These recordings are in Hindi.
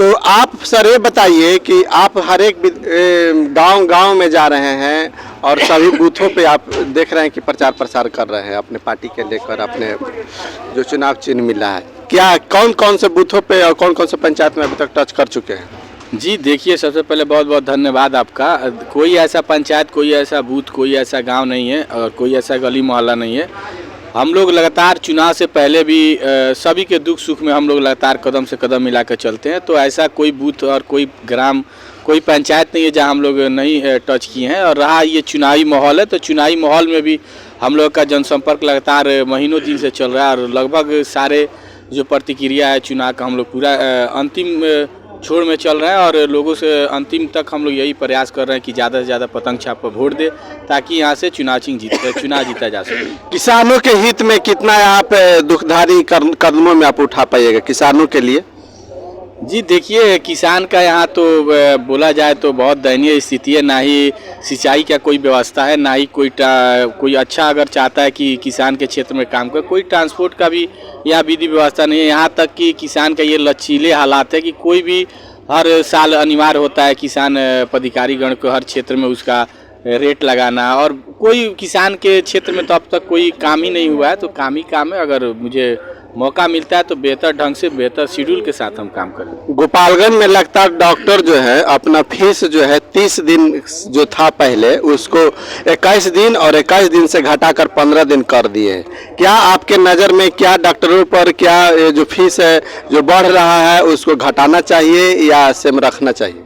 तो आप सर ये बताइए कि आप हर एक गांव में जा रहे हैं और सभी बूथों पे आप देख रहे हैं कि प्रचार प्रसार कर रहे हैं अपने पार्टी के लेकर, अपने जो चुनाव चिन्ह मिला है। क्या कौन कौन से बूथों पे और कौन कौन से पंचायत में अभी तक टच कर चुके हैं? जी देखिए, सबसे पहले बहुत बहुत धन्यवाद आपका। कोई ऐसा पंचायत, कोई ऐसा बूथ, कोई ऐसा गांव नहीं है और कोई ऐसा गली मोहल्ला नहीं है। हम लोग लगातार चुनाव से पहले भी सभी के दुख सुख में हम लोग लगातार कदम से कदम मिलाकर चलते हैं। तो ऐसा कोई बूथ और कोई ग्राम, कोई पंचायत नहीं है जहां हम लोग नहीं टच किए हैं। और रहा ये चुनावी माहौल है, तो चुनावी माहौल में भी हम लोग का जनसंपर्क लगातार महीनों दिन से चल रहा है और लगभग सारे जो प्रतिक्रिया है चुनाव का हम लोग पूरा अंतिम छोड़ में चल रहे हैं और लोगों से अंतिम तक हम लोग यही प्रयास कर रहे हैं कि ज़्यादा से ज़्यादा पतंग छाप पर वोट दे, ताकि यहाँ से चुनाव जीता जा सके। किसानों के हित में कितना आप दुखधारी कदमों में आप उठा पाइएगा किसानों के लिए? जी देखिए, किसान का यहाँ तो बोला जाए तो बहुत दयनीय स्थिति है। ना ही सिंचाई का कोई व्यवस्था है, ना ही कोई अच्छा अगर चाहता है कि किसान के क्षेत्र में काम करे, कोई ट्रांसपोर्ट का भी यहाँ विधि व्यवस्था नहीं है। यहाँ तक कि किसान का ये लचीले हालात है कि कोई भी हर साल अनिवार्य होता है किसान पदाधिकारीगण को हर क्षेत्र में उसका रेट लगाना, और कोई किसान के क्षेत्र में तो अब तक कोई काम ही नहीं हुआ है। तो काम ही काम है, अगर मुझे मौका मिलता है तो बेहतर ढंग से, बेहतर शेड्यूल के साथ हम काम करें। गोपालगंज में लगता है डॉक्टर जो है अपना फीस जो है 30 दिन जो था पहले उसको 21 दिन और 21 दिन से घटाकर 15 दिन कर दिए। क्या आपके नज़र में क्या डॉक्टरों पर क्या जो फीस है जो बढ़ रहा है उसको घटाना चाहिए या सेम रखना चाहिए?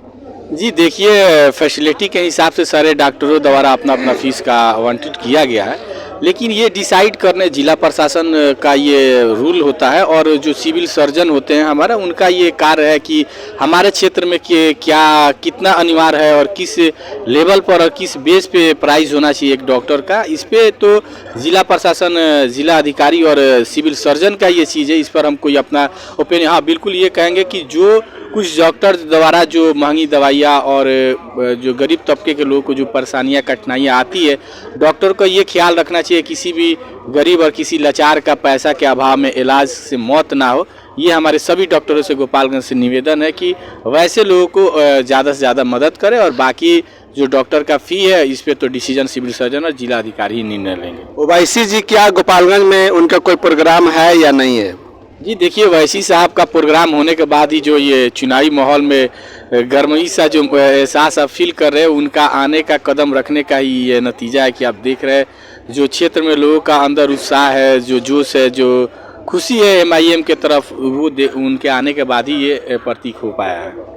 जी देखिए, फैसिलिटी के हिसाब से सारे डॉक्टरों द्वारा अपना अपना फीस का आवंटित किया गया है, लेकिन ये डिसाइड करने जिला प्रशासन का ये रूल होता है और जो सिविल सर्जन होते हैं हमारा, उनका ये कार्य है कि हमारे क्षेत्र में क्या कितना अनिवार्य है और किस लेवल पर और किस बेस पे प्राइस होना चाहिए एक डॉक्टर का। इस पे तो जिला प्रशासन, जिला अधिकारी और सिविल सर्जन का ये चीज़ है। इस पर हम कोई अपना ओपिनियन, हाँ बिल्कुल ये कहेंगे कि जो कुछ डॉक्टर द्वारा जो महंगी दवाइयाँ और जो गरीब तबके के लोगों को जो परेशानियाँ कठिनाइयाँ आती है, डॉक्टर को ये ख्याल रखना चाहिए किसी भी गरीब और किसी लाचार का पैसा के अभाव में इलाज से मौत ना हो। ये हमारे सभी डॉक्टरों से गोपालगंज से निवेदन है कि वैसे लोगों को ज़्यादा से ज़्यादा मदद करें, और बाकी जो डॉक्टर का फ़ी है इस पे तो डिसीजन सिविल सर्जन और जिला अधिकारी ही निर्णय लेंगे। ओवैसी जी, क्या गोपालगंज में उनका कोई प्रोग्राम है या नहीं है? जी देखिए, वैसी साहब का प्रोग्राम होने के बाद ही जो ये चुनावी माहौल में गर्मी सा जो एहसास आप फील कर रहे हैं, उनका आने का कदम रखने का ही ये नतीजा है कि आप देख रहे हैं जो क्षेत्र में लोगों का अंदर उत्साह है, जो जोश है, जो खुशी है MIM के तरफ, वो उनके आने के बाद ही ये प्रतीक हो पाया है।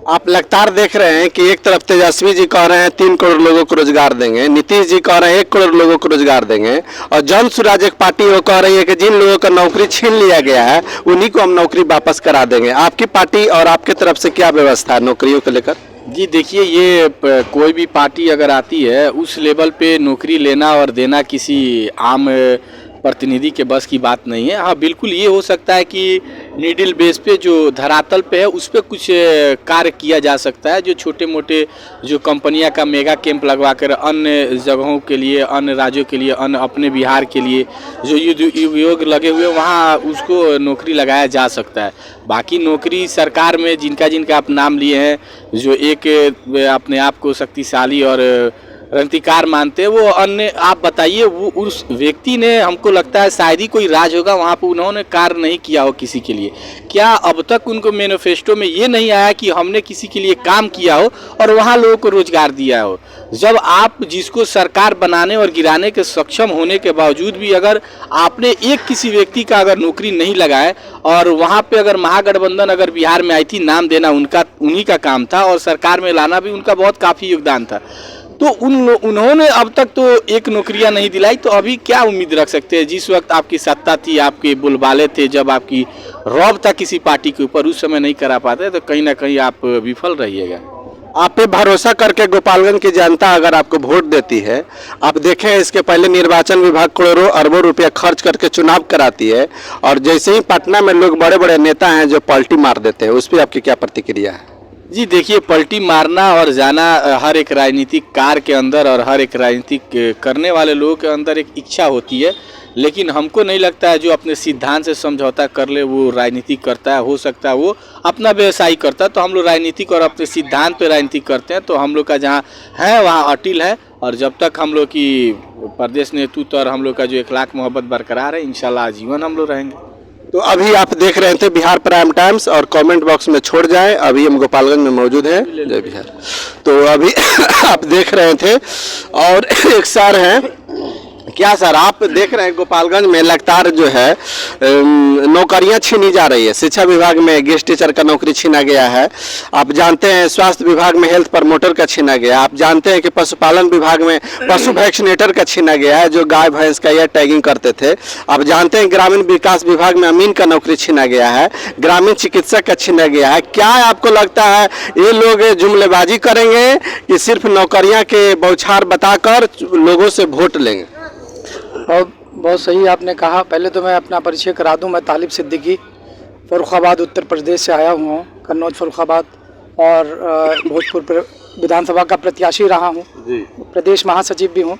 आप लगातार देख रहे हैं कि एक तरफ तेजस्वी जी कह रहे हैं 3 करोड़ लोगों को रोजगार देंगे, नीतीश जी कह रहे हैं 1 करोड़ लोगों को रोजगार देंगे, और जन स्वराज एक पार्टी वो कह रही है कि जिन लोगों का नौकरी छीन लिया गया है उन्हीं को हम नौकरी वापस करा देंगे। आपकी पार्टी और आपकी तरफ से क्या व्यवस्था है नौकरियों को लेकर? जी देखिए, ये कोई भी पार्टी अगर आती है उस लेवल पे नौकरी लेना और देना किसी आम प्रतिनिधि के बस की बात नहीं है। हाँ बिल्कुल ये हो सकता है कि नीडल बेस पे जो धरातल पे है उस पर कुछ कार्य किया जा सकता है। जो छोटे मोटे जो कंपनियां का मेगा कैंप लगवा कर अन्य जगहों के लिए, अन्य राज्यों के लिए, अन्य अपने बिहार के लिए जो युग लगे हुए वहाँ उसको नौकरी लगाया जा सकता है। बाकी नौकरी सरकार में जिनका जिनका आप नाम लिए हैं, जो एक अपने आप को शक्तिशाली और क्रांतिकार मानते हैं, वो अन्य आप बताइए, वो उस व्यक्ति ने, हमको लगता है शायद ही कोई राज होगा वहाँ पर उन्होंने कार्य नहीं किया हो किसी के लिए। क्या अब तक उनको मैनिफेस्टो में ये नहीं आया कि हमने किसी के लिए काम किया हो और वहाँ लोगों को रोजगार दिया हो? जब आप जिसको सरकार बनाने और गिराने के सक्षम होने के बावजूद भी अगर आपने एक किसी व्यक्ति का अगर नौकरी नहीं लगाए, और वहाँ पे अगर महागठबंधन अगर बिहार में आई थी, नाम देना उन्हीं का काम था और सरकार में लाना भी उनका बहुत काफ़ी योगदान था, तो उन्होंने अब तक तो एक नौकरियां नहीं दिलाई, तो अभी क्या उम्मीद रख सकते हैं? जिस वक्त आपकी सत्ता थी, आपके बोलबाले थे, जब आपकी रौब था किसी पार्टी के ऊपर, उस समय नहीं करा पाते तो कहीं ना कहीं आप विफल रहिएगा। आप पे भरोसा करके गोपालगंज की जनता अगर आपको वोट देती है, आप देखें इसके पहले निर्वाचन विभाग करोड़ों अरबों रुपया खर्च करके चुनाव कराती है, और जैसे ही पटना में लोग बड़े बड़े नेता हैं जो पलटी मार देते हैं, उस पर आपकी क्या प्रतिक्रिया है? जी देखिए, पलटी मारना और जाना हर एक राजनीतिक कार के अंदर और हर एक राजनीतिक करने वाले लोगों के अंदर एक इच्छा होती है, लेकिन हमको नहीं लगता है जो अपने सिद्धांत से समझौता कर ले वो राजनीति करता है। हो सकता है वो अपना व्यवसाय करता है, तो हम लोग राजनीतिक और अपने सिद्धांत पे राजनीति करते हैं। तो हम लोग का जहाँ है वहाँ अटिल है, और जब तक हम लोग की प्रदेश नेतृत्व और हम लोग का जो इखलाक मोहब्बत बरकरार है, इंशाल्लाह आजीवन हम लोग रहेंगे। तो अभी आप देख रहे थे बिहार प्राइम टाइम्स, और कमेंट बॉक्स में छोड़ जाएं। अभी हम गोपालगंज में मौजूद हैं, जय बिहार। तो अभी आप देख रहे थे, और एक सर हैं, क्या सर आप देख रहे हैं गोपालगंज में लगातार जो है नौकरियां छीनी जा रही है। शिक्षा विभाग में गेस्ट टीचर का नौकरी छीना गया है, आप जानते हैं। स्वास्थ्य विभाग में हेल्थ प्रमोटर का छीना गया, आप जानते हैं कि पशुपालन विभाग में पशु वैक्सीनेटर का छीना गया है, जो गाय भैंस का यह टैगिंग करते थे। आप जानते हैं ग्रामीण विकास विभाग में अमीन का नौकरी छीना गया है, ग्रामीण चिकित्सक का छीना गया है। क्या आपको लगता है ये लोग जुमलेबाजी करेंगे कि सिर्फ नौकरियां के बौछार बताकर लोगों से वोट लेंगे? बहुत सही आपने कहा। पहले तो मैं अपना परिचय करा दूं। मैं तालिब सिद्दीकी फर्रुखाबाद उत्तर प्रदेश से आया हुआ हूँ, कन्नौज फर्रुखाबाद, और भोजपुर विधानसभा का प्रत्याशी रहा हूँ, प्रदेश महासचिव भी हूँ।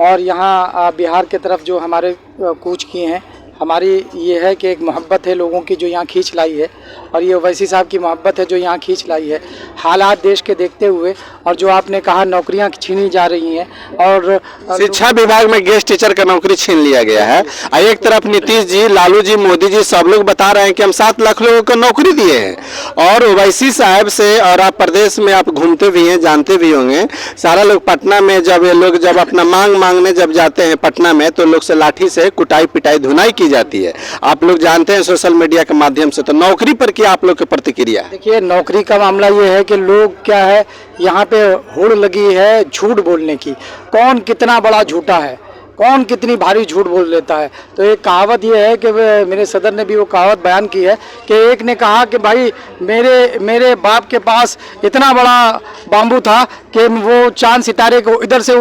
और यहाँ बिहार के तरफ जो हमारे कूच किए हैं, हमारी ये है कि एक मोहब्बत है लोगों की जो यहाँ खींच लाई है, और ये ओवैसी साहब की मोहब्बत है जो यहाँ खींच लाई है। हालात देश के देखते हुए, और जो आपने कहा नौकरियाँ छीनी जा रही हैं, और शिक्षा विभाग में गेस्ट टीचर का नौकरी छीन लिया गया है। एक तरफ नीतीश जी, लालू जी, मोदी जी सब लोग बता रहे हैं कि हम 7 लाख लोगों को नौकरी दिए हैं, और ओवैसी साहब से, और आप प्रदेश में आप घूमते भी हैं, जानते भी होंगे, सारा लोग पटना में जब ये लोग जब अपना मांग मांगने जब जाते हैं पटना में, तो लोग से लाठी से कुटाई पिटाई धुनाई की जाती है। आप लोग जानते हैं सोशल मीडिया के माध्यम से। तो नौकरी पर क्या आप लोग की प्रतिक्रिया है? देखिए, नौकरी का मामला ये है कि लोग क्या है, यहाँ पे होड़ लगी है झूठ बोलने की। कौन कितना बड़ा झूठा है, कौन कितनी भारी झूठ बोल लेता है। तो एक कहावत ये है कि मेरे सदर ने भी वो कहावत बयान की है कि एक ने कहा कि भाई मेरे बाप के पास इतना बड़ा बाम्बू था कि वो चांद सितारे को इधर से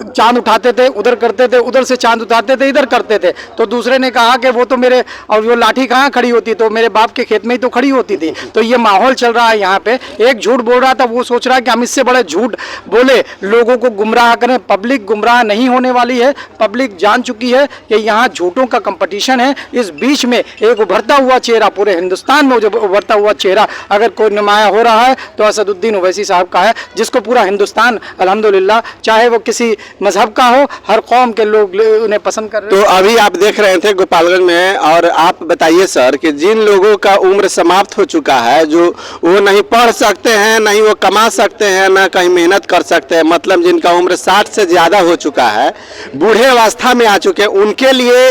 चांद उठाते थे, उधर करते थे, उधर से चांद उठाते थे, इधर करते थे। तो दूसरे ने कहा कि वो तो मेरे, और वो लाठी कहाँ खड़ी होती, तो मेरे बाप के खेत में ही तो खड़ी होती थी। तो ये माहौल चल रहा है यहाँ पे। एक झूठ बोल रहा था, वो सोच रहा है कि हम इससे बड़े झूठ बोले, लोगों को गुमराह करें। पब्लिक गुमराह नहीं होने वाली है, पब्लिक जान चुकी है कि यहाँ झूठों का कंपटीशन है। इस बीच में एक उभरता हुआ चेहरा, पूरे हिंदुस्तान में जब उभरता हुआ चेहरा अगर कोई नुमाया हो रहा है तो असदुद्दीन ओवैसी साहब का है, जिसको पूरा हिंदुस्तान अल्हम्दुलिल्लाह, चाहे वो किसी मजहब का हो, हर कौम के लोग उन्हें पसंद कर रहे हैं। तो अभी आप देख रहे थे गोपालगंज में, और आप बताइए सर कि जिन लोगों का उम्र समाप्त हो चुका है, जो वो नहीं पढ़ सकते हैं, नहीं वो कमा सकते हैं, ना कहीं मेहनत कर सकते हैं, मतलब जिनका उम्र 60 से ज़्यादा हो चुका है, बूढ़े अवस्था में आ चुके हैं, उनके लिए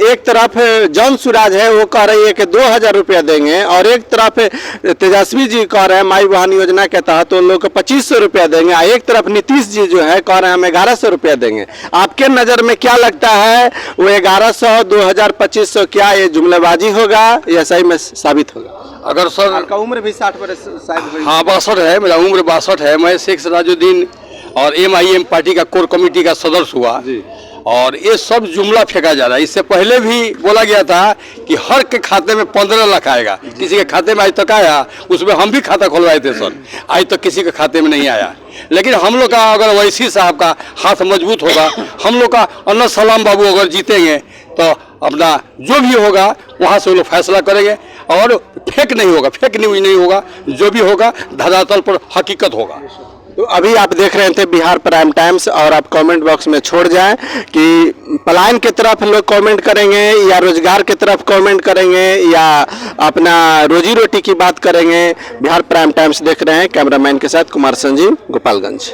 एक तरफ जौन सुराज है वो कह रही है कि 2000 रुपया देंगे, और एक तरफ तेजस्वी जी कह रहे हैं माई बहन योजना के तहत उन लोग को 2500 रुपया देंगे, एक तरफ नीतीश जी जो है कह रहे हैं हम 1100 रुपया देंगे। आपके नज़र में क्या लगता है, वो 1100, 2000, 2500, क्या ये जुमलेबाजी होगा या सही में साबित होगा? अगर सर आपका उम्र भी 60 वर्ष शायद? हाँ, 62 है, मेरा उम्र 62 है। मैं शेख सराजुद्दीन और MIM पार्टी का कोर कमेटी का सदस्य हुआ जी। और ये सब जुमला फेंका जा रहा है। इससे पहले भी बोला गया था कि हर के खाते में 15 लाख आएगा, किसी के खाते में आज तक आया, उसमें हम भी खाता खुलवाए थे सर, आज तक किसी के खाते में नहीं आया। लेकिन हम लोग का अगर ओवैसी साहब का हाथ मजबूत होगा, हम लोग का अन्ना सलाम बाबू अगर जीतेंगे, तो अपना जो भी होगा वहाँ से वो लोग फैसला करेंगे, और फेक नहीं होगा, फेक न्यूज नहीं होगा, जो भी होगा धरातल पर हकीकत होगा। तो अभी आप देख रहे थे बिहार प्राइम टाइम्स, और आप कमेंट बॉक्स में छोड़ जाएं कि पलायन की तरफ लोग कमेंट करेंगे या रोजगार की तरफ कमेंट करेंगे या अपना रोजी रोटी की बात करेंगे। बिहार प्राइम टाइम्स देख रहे हैं, कैमरामैन के साथ कुमार संजीव, गोपालगंज।